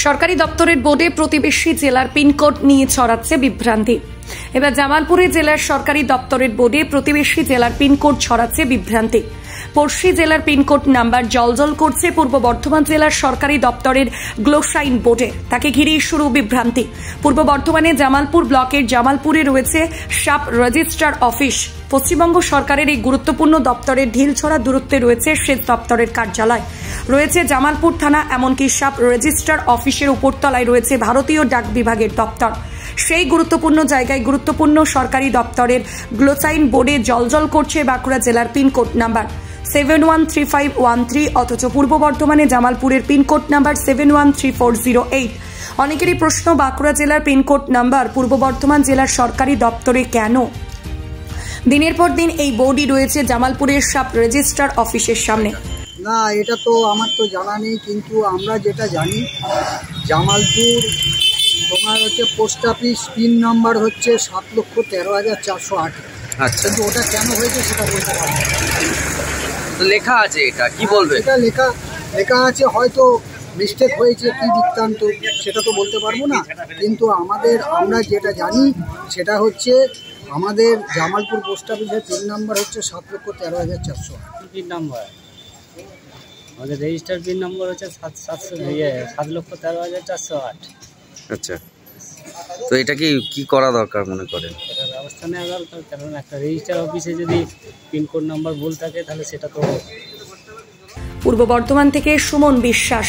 সরকারি দপ্তরের বোর্ডে প্রতিবেশী জেলার পিনকোড নিয়ে ছড়াচ্ছে বিভ্রান্তি। এবার জামালপুরে জেলার সরকারি দপ্তরের বোর্ডে প্রতিবেশী জেলার পিনকোড ছড়াচ্ছে বিভ্রান্তি। পড়শি জেলার পিনকোড নাম্বার জলজল করছে পূর্ব বর্ধমান জেলার সরকারি দপ্তরের গ্লোসাইন বোর্ডে। তাকে ঘিরেই শুরু বিভ্রান্তি। পূর্ব বর্ধমানে জামালপুর ব্লকের জামালপুরে রয়েছে সাব রেজিস্ট্রার অফিস। পশ্চিমবঙ্গ সরকারের এই গুরুত্বপূর্ণ দপ্তরের ঢিলছড়া দূরত্বে রয়েছে সেচ দপ্তরের কার্যালয়, রয়েছে জামালপুর থানা, এমনকি সাব রেজিস্ট্রার অফিসের উপরতলায় রয়েছে ভারতীয় ডাক বিভাগের দপ্তর। সেই গুরুত্বপূর্ণ জায়গায় গুরুত্বপূর্ণ সরকারি দপ্তরের গ্লোসাইন বোর্ডে জলজল করছে বাঁকুড়া জেলার পিনকোড নাম্বার 713513, অথচ পূর্ব বর্ধমানে জামালপুরের পিনকোড নাম্বার 713408। অনেকেরই প্রশ্ন, বাঁকুড়া জেলার পিনকোড নাম্বার পূর্ব বর্ধমান জেলার সরকারি দপ্তরে কেন? দিনের পর দিন এই বোর্ডই রয়েছে জামালপুরের সাব রেজিস্ট্রার অফিসের সামনে। না, এটা তো আমার তো জানা নেই, কিন্তু আমরা যেটা জানি জামালপুর তোমার হচ্ছে পোস্ট অফিস পিন নাম্বার হচ্ছে 7,13,408। আচ্ছা, কিন্তু ওটা কেন হয়েছে সেটা বলতে পারবো না। লেখা আছে, এটা কি বলবে? এটা লেখা আছে, হয়তো মিস্টেক হয়েছে, কি বৃত্তান্ত সেটা তো বলতে পারবো না। কিন্তু আমরা যেটা জানি সেটা হচ্ছে আমাদের জামালপুর পোস্ট অফিসের পিন নাম্বার হচ্ছে 7,13,408 পিন নাম্বার। আমাদের রেজিস্টার পিন নাম্বার হচ্ছে 7,13,408। আচ্ছা, তো এটা কি করা দরকার মনে করেন? এটা ব্যবস্থা নেওয়া দরকার, কারণ একটা রেজিস্টার অফিসে যদি পিনকোড নাম্বার ভুল থাকে তাহলে সেটা তো। পূর্ব বর্ধমান থেকে সুমন বিশ্বাস।